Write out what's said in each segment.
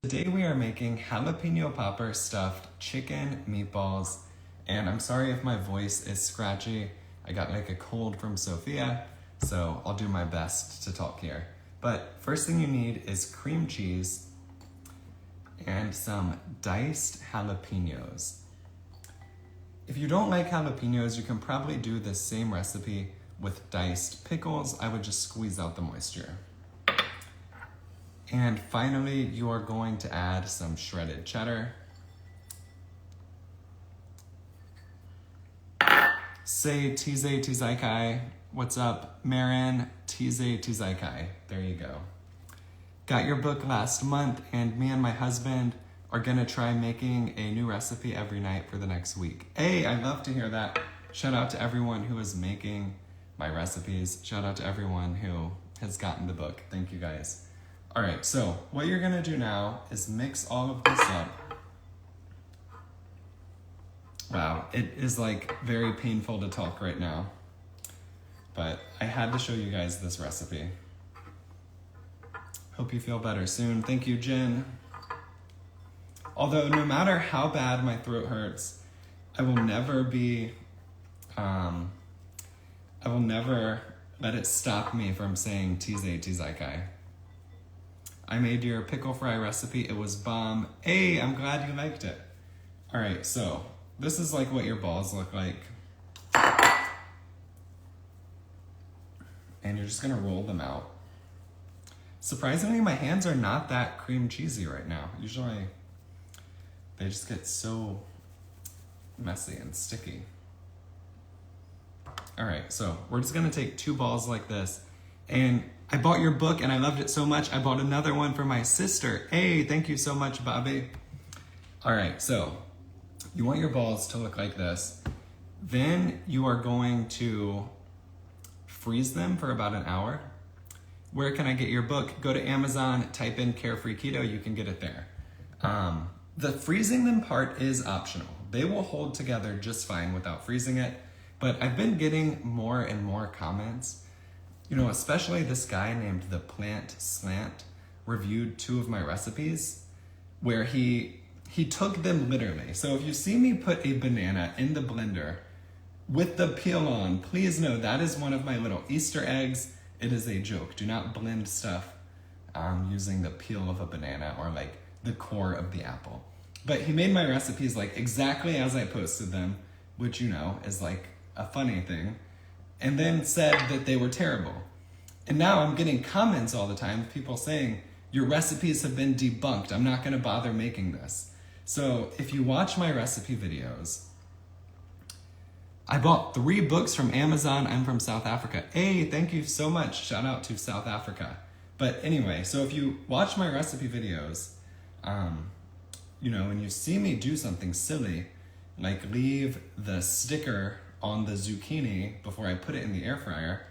Today we are making jalapeno popper stuffed chicken meatballs, and I'm sorry if my voice is scratchy. I got like a cold from Sophia, so I'll do my best to talk here. But first thing you need is cream cheese and some diced jalapeños. If you don't like jalapeños, you can probably do the same recipe with diced pickles. I would just squeeze out the moisture. And finally, you are going to add some shredded cheddar. Say Tize Tizaikai. What's up, Marin? Tize Tizaikai. There you go. Got your book last month, and me and my husband are gonna try making a new recipe every night for the next week. Hey, I'd love to hear that. Shout out to everyone who is making my recipes. Shout out to everyone who has gotten the book. Thank you guys. All right, so what you're gonna do now is mix all of this up. Wow, it is like very painful to talk right now, but I had to show you guys this recipe. Hope you feel better soon. Thank you, Jen. Although no matter how bad my throat hurts, I will never let it stop me from saying Tize Tizaikai. I made your pickle fry recipe. It was bomb. Hey, I'm glad you liked it. All right, so this is like what your balls look like. And you're just gonna roll them out. Surprisingly, my hands are not that cream cheesy right now. Usually they just get so messy and sticky. All right, so we're just gonna take two balls like this, and I bought your book and I loved it so much, I bought another one for my sister. Hey, thank you so much, Bobby. All right, so you want your balls to look like this. Then you are going to freeze them for about an hour. Where can I get your book? Go to Amazon, type in Carefree Keto, you can get it there. The freezing them part is optional. They will hold together just fine without freezing it, but I've been getting more and more comments. You know, especially this guy named The Plant Slant reviewed two of my recipes where he took them literally. So if you see me put a banana in the blender with the peel on, please know that is one of my little Easter eggs. It is a joke. Do not blend stuff using the peel of a banana or like the core of the apple. But he made my recipes like exactly as I posted them, which you know is like a funny thing, and then said that they were terrible. And now I'm getting comments all the time, people saying, your recipes have been debunked. I'm not gonna bother making this. So if you watch my recipe videos, I bought 3 books from Amazon. I'm from South Africa. Hey, thank you so much. Shout out to South Africa. But anyway, so if you watch my recipe videos, you know, when you see me do something silly, like leave the sticker on the zucchini before I put it in the air fryer,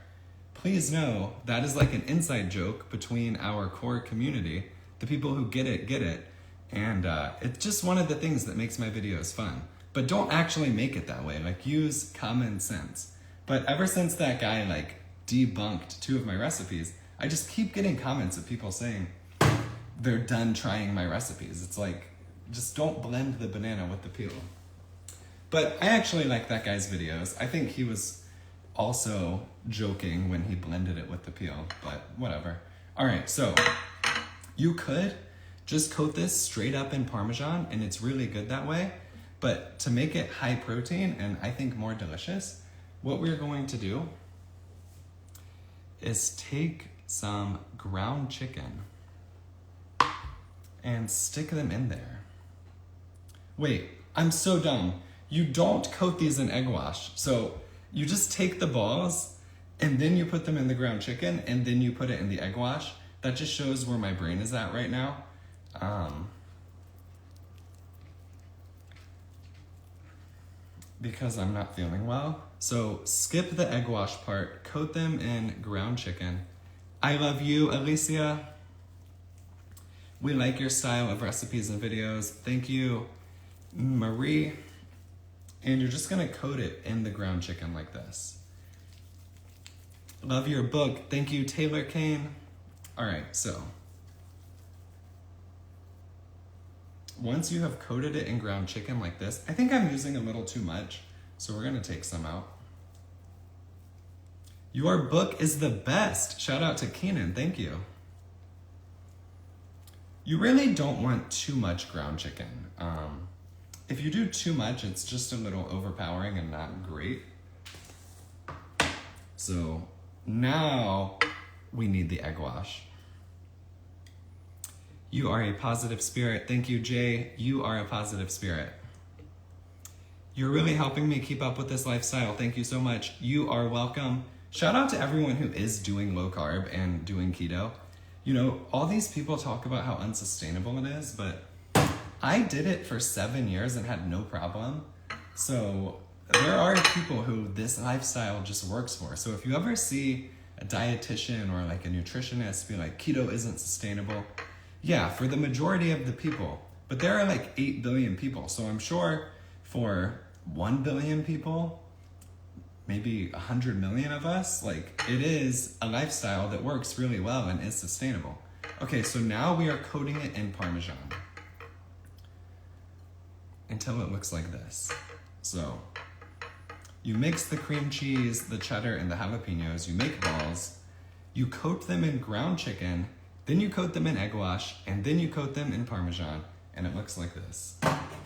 please know that is like an inside joke between our core community. The people who get it. And it's just one of the things that makes my videos fun. But don't actually make it that way, like use common sense. But ever since that guy like debunked 2 of my recipes, I just keep getting comments of people saying they're done trying my recipes. It's like, just don't blend the banana with the peel. But I actually like that guy's videos. I think he was also joking when he blended it with the peel, but whatever. All right, so you could just coat this straight up in Parmesan, and it's really good that way. But to make it high protein and I think more delicious, what we're going to do is take some ground chicken and stick them in there. Wait, I'm so dumb. You don't coat these in egg wash. So you just take the balls and then you put them in the ground chicken and then you put it in the egg wash. That just shows where my brain is at right now. Because I'm not feeling well. So skip the egg wash part, coat them in ground chicken. I love you, Alicia. We like your style of recipes and videos. Thank you, Marie. And you're just gonna coat it in the ground chicken like this. Love your book. Thank you, Taylor Kane. All right, so once you have coated it in ground chicken like this, I think I'm using a little too much, so we're gonna take some out. Your book is the best. Shout out to Keenan, thank you. You really don't want too much ground chicken. If you do too much, it's just a little overpowering and not great. So now we need the egg wash. You are a positive spirit. Thank you, Jay. You are a positive spirit. You're really helping me keep up with this lifestyle. Thank you so much. You are welcome. Shout out to everyone who is doing low carb and doing keto. You know, all these people talk about how unsustainable it is, but I did it for 7 years and had no problem. So there are people who this lifestyle just works for. So if you ever see a dietitian or like a nutritionist be like, keto isn't sustainable, yeah, for the majority of the people, but there are like 8 billion people. So I'm sure for 1 billion people, maybe 100 million of us, like it is a lifestyle that works really well and is sustainable. Okay, so now we are coating it in Parmesan until it looks like this. So you mix the cream cheese, the cheddar, and the jalapeños, you make balls, you coat them in ground chicken, then you coat them in egg wash, and then you coat them in Parmesan, and it looks like this.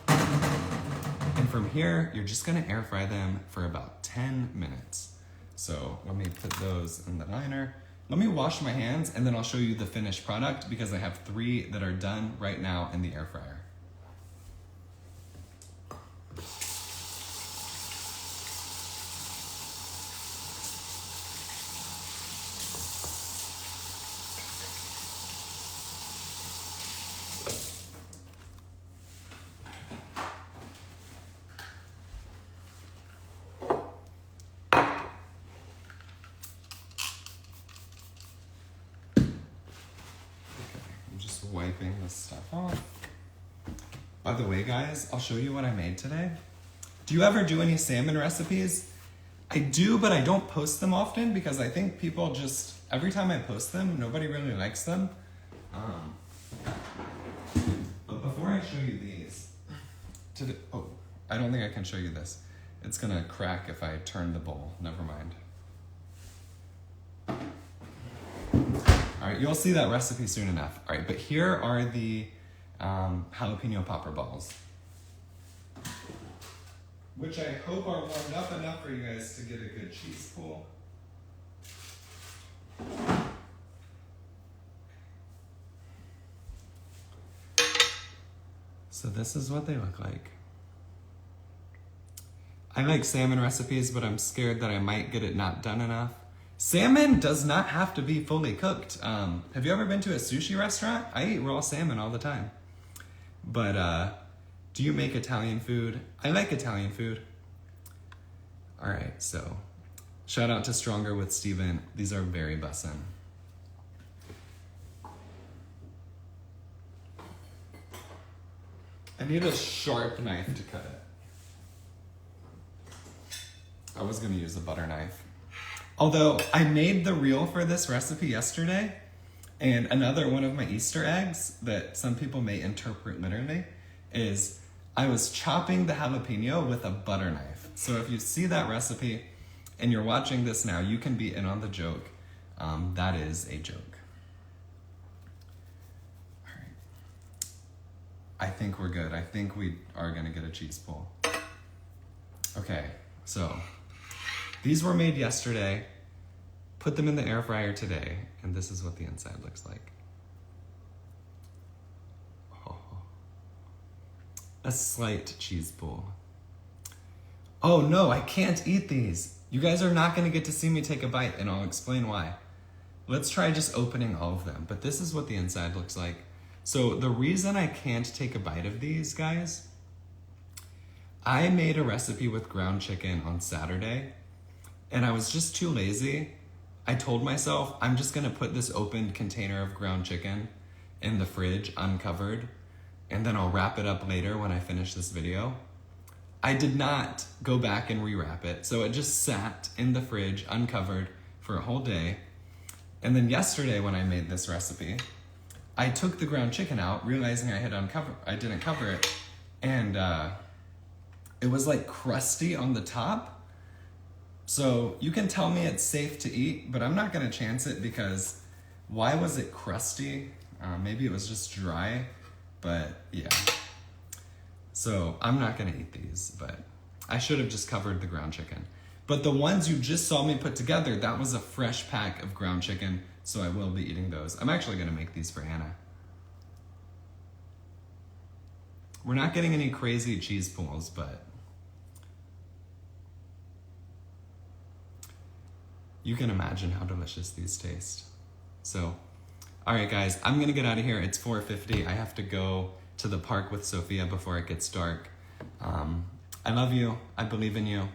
And from here, you're just gonna air fry them for about 10 minutes. So let me put those in the liner. Let me wash my hands, and then I'll show you the finished product because I have 3 that are done right now in the air fryer. Wiping this stuff off. By the way, guys, I'll show you what I made today. Do you ever do any salmon recipes? I do, but I don't post them often because I think people just, every time I post them, nobody really likes them. But before I show you these, I don't think I can show you this. It's gonna crack if I turn the bowl. Never mind. All right, you'll see that recipe soon enough. All right, but here are the jalapeno popper balls, which I hope are warmed up enough for you guys to get a good cheese pool. So this is what they look like. I like salmon recipes, but I'm scared that I might get it not done enough. Salmon does not have to be fully cooked. Have you ever been to a sushi restaurant? I eat raw salmon all the time. But do you make Italian food? I like Italian food. All right, so shout out to Stronger with Steven. These are very bussin'. I need a sharp knife to cut it. I was gonna use a butter knife. Although I made the reel for this recipe yesterday, and another one of my Easter eggs that some people may interpret literally is I was chopping the jalapeno with a butter knife. So if you see that recipe and you're watching this now, you can be in on the joke. That is a joke. All right. I think we're good. I think we are gonna get a cheese pull. Okay, so these were made yesterday, put them in the air fryer today, and this is what the inside looks like. Oh. A slight cheese pool. Oh no, I can't eat these. You guys are not gonna get to see me take a bite, and I'll explain why. Let's try just opening all of them, but this is what the inside looks like. So the reason I can't take a bite of these, guys, I made a recipe with ground chicken on Saturday, and I was just too lazy. I told myself, I'm just gonna put this opened container of ground chicken in the fridge, uncovered, and then I'll wrap it up later when I finish this video. I did not go back and rewrap it, so it just sat in the fridge, uncovered, for a whole day. And then yesterday when I made this recipe, I took the ground chicken out, realizing I didn't cover it, and it was like crusty on the top. So you can tell me it's safe to eat, but I'm not gonna chance it because why was it crusty? Maybe it was just dry, but yeah. So I'm not gonna eat these, but I should have just covered the ground chicken. But the ones you just saw me put together, that was a fresh pack of ground chicken, so I will be eating those. I'm actually gonna make these for Hannah. We're not getting any crazy cheese pools, but you can imagine how delicious these taste. So, all right guys, I'm gonna get out of here. It's 4:50. I have to go to the park with Sophia before it gets dark. I love you. I believe in you.